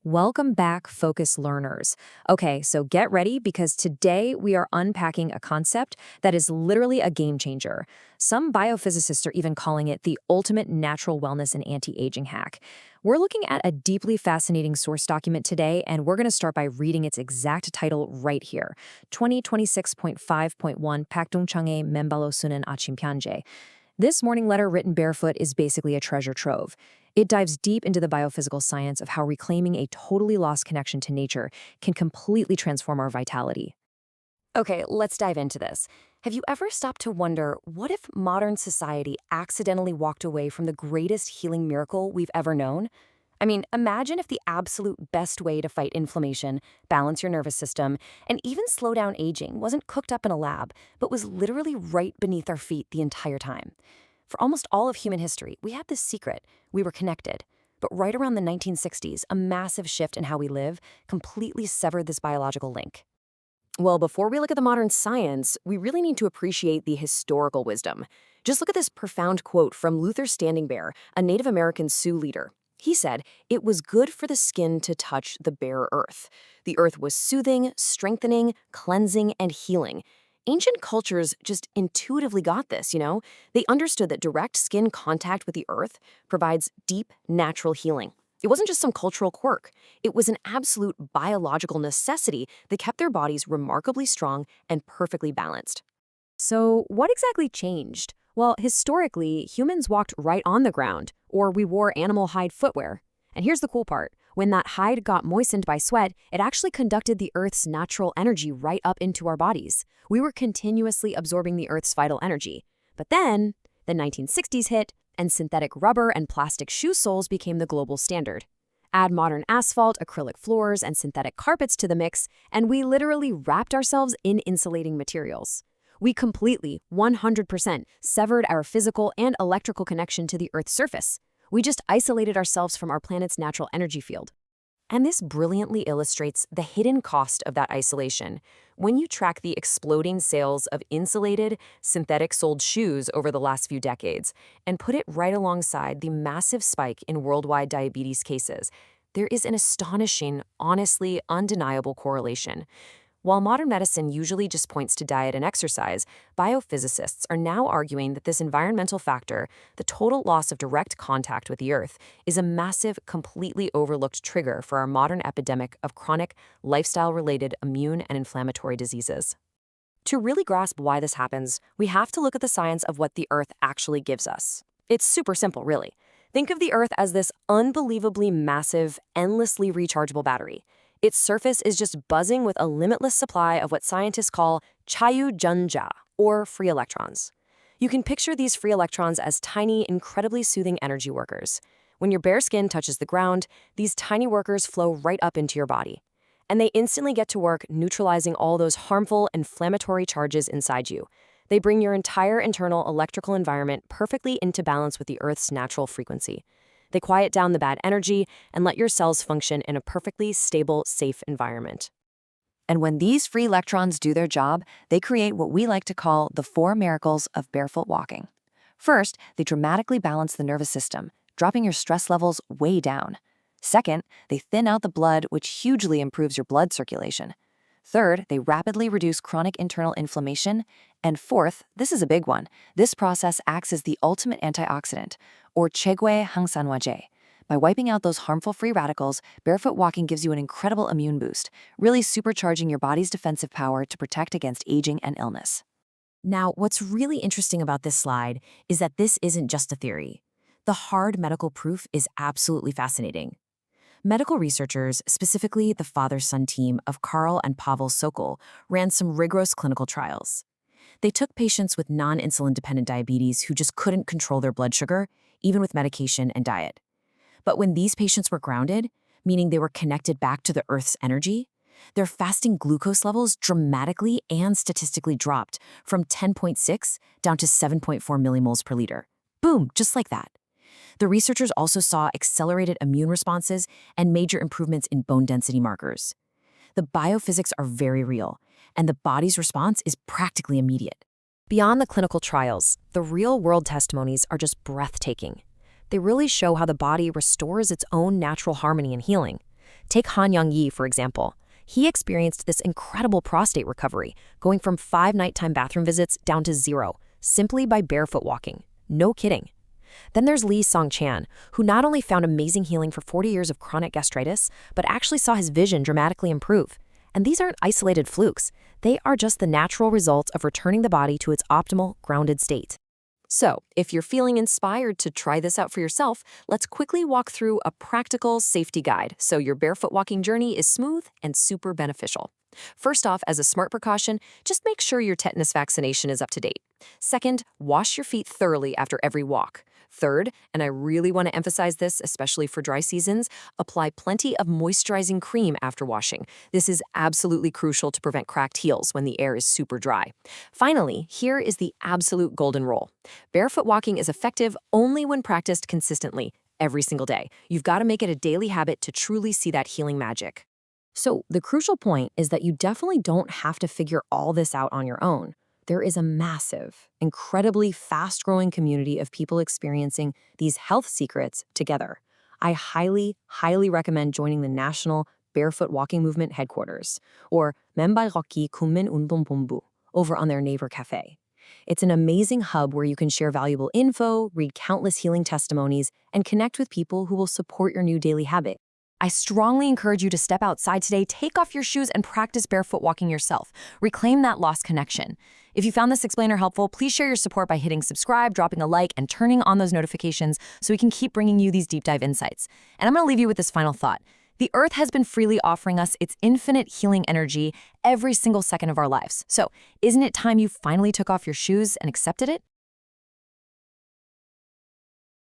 Welcome back, Focus Learners. Okay, so get ready because today we are unpacking a concept that is literally a game changer. Some biophysicists are even calling it the ultimate natural wellness and anti-aging hack. We're looking at a deeply fascinating source document today, and we're going to start by reading its exact title right here. 2026.5.1 Pakdongchang에 Membalo Sunan Achimpyanje. This morning letter written barefoot is basically a treasure trove. It dives deep into the biophysical science of how reclaiming a totally lost connection to nature can completely transform our vitality. Okay, let's dive into this. Have you ever stopped to wonder, what if modern society accidentally walked away from the greatest healing miracle we've ever known? I mean, imagine if the absolute best way to fight inflammation, balance your nervous system, and even slow down aging wasn't cooked up in a lab, but was literally right beneath our feet the entire time. For almost all of human history, we had this secret: we were connected. But right around the 1960s, a massive shift in how we live completely severed this biological link. Well, before we look at the modern science, we really need to appreciate the historical wisdom. Just look at this profound quote from Luther Standing Bear, a Native American Sioux leader. He said, "It was good for the skin to touch the bare earth. The earth was soothing, strengthening, cleansing, and healing." Ancient cultures just intuitively got this, you know? They understood that direct skin contact with the earth provides deep, natural healing. It wasn't just some cultural quirk. It was an absolute biological necessity that kept their bodies remarkably strong and perfectly balanced. So, what exactly changed? Well, historically, humans walked right on the ground, or we wore animal hide footwear. And here's the cool part: when that hide got moistened by sweat, it actually conducted the Earth's natural energy right up into our bodies. We were continuously absorbing the Earth's vital energy. But then, the 1960s hit, and synthetic rubber and plastic shoe soles became the global standard. Add modern asphalt, acrylic floors, and synthetic carpets to the mix, and we literally wrapped ourselves in insulating materials. We completely, 100%, severed our physical and electrical connection to the Earth's surface. We just isolated ourselves from our planet's natural energy field. And this brilliantly illustrates the hidden cost of that isolation. When you track the exploding sales of insulated, synthetic-soled shoes over the last few decades and put it right alongside the massive spike in worldwide diabetes cases, there is an astonishing, honestly undeniable correlation. While modern medicine usually just points to diet and exercise, biophysicists are now arguing that this environmental factor, the total loss of direct contact with the earth, is a massive, completely overlooked trigger for our modern epidemic of chronic, lifestyle-related immune and inflammatory diseases. To really grasp why this happens, we have to look at the science of what the earth actually gives us. It's super simple, really. Think of the earth as this unbelievably massive, endlessly rechargeable battery. Its surface is just buzzing with a limitless supply of what scientists call chayu junja, or free electrons. You can picture these free electrons as tiny, incredibly soothing energy workers. When your bare skin touches the ground, these tiny workers flow right up into your body. And they instantly get to work neutralizing all those harmful, inflammatory charges inside you. They bring your entire internal electrical environment perfectly into balance with the Earth's natural frequency. They quiet down the bad energy and let your cells function in a perfectly stable, safe environment. And when these free electrons do their job, they create what we like to call the four miracles of barefoot walking. First, they dramatically balance the nervous system, dropping your stress levels way down. Second, they thin out the blood, which hugely improves your blood circulation. Third, they rapidly reduce chronic internal inflammation. And fourth, this is a big one, this process acts as the ultimate antioxidant, or Chegwe Hangsanwaje. By wiping out those harmful free radicals, barefoot walking gives you an incredible immune boost, really supercharging your body's defensive power to protect against aging and illness. Now, what's really interesting about this slide is that this isn't just a theory. The hard medical proof is absolutely fascinating. Medical researchers, specifically the father-son team of Karl and Pavel Sokol, ran some rigorous clinical trials. They took patients with non-insulin-dependent diabetes who just couldn't control their blood sugar, even with medication and diet. But when these patients were grounded, meaning they were connected back to the Earth's energy, their fasting glucose levels dramatically and statistically dropped from 10.6 down to 7.4 millimoles per liter. Boom, just like that. The researchers also saw accelerated immune responses and major improvements in bone density markers. The biophysics are very real, and the body's response is practically immediate. Beyond the clinical trials, the real-world testimonies are just breathtaking. They really show how the body restores its own natural harmony and healing. Take Han Young-yi, for example. He experienced this incredible prostate recovery, going from 5 nighttime bathroom visits down to 0, simply by barefoot walking. No kidding. Then there's Lee Song-chan, who not only found amazing healing for 40 years of chronic gastritis, but actually saw his vision dramatically improve. And these aren't isolated flukes. They are just the natural result of returning the body to its optimal, grounded state. So, if you're feeling inspired to try this out for yourself, let's quickly walk through a practical safety guide so your barefoot walking journey is smooth and super beneficial. First off, as a smart precaution, just make sure your tetanus vaccination is up to date. Second, wash your feet thoroughly after every walk. Third, and I really want to emphasize this, especially for dry seasons, apply plenty of moisturizing cream after washing. This is absolutely crucial to prevent cracked heels when the air is super dry. Finally, here is the absolute golden rule. Barefoot walking is effective only when practiced consistently, every single day. You've got to make it a daily habit to truly see that healing magic. So the crucial point is that you definitely don't have to figure all this out on your own. There is a massive, incredibly fast-growing community of people experiencing these health secrets together. I highly, highly recommend joining the National Barefoot Walking Movement headquarters, or Membal Rocky Kunmin Undong Bombu, over on their Neighbor Cafe. It's an amazing hub where you can share valuable info, read countless healing testimonies, and connect with people who will support your new daily habit. I strongly encourage you to step outside today, take off your shoes, and practice barefoot walking yourself. Reclaim that lost connection. If you found this explainer helpful, please share your support by hitting subscribe, dropping a like, and turning on those notifications so we can keep bringing you these deep dive insights. And I'm going to leave you with this final thought. The earth has been freely offering us its infinite healing energy every single second of our lives. So, isn't it time you finally took off your shoes and accepted it?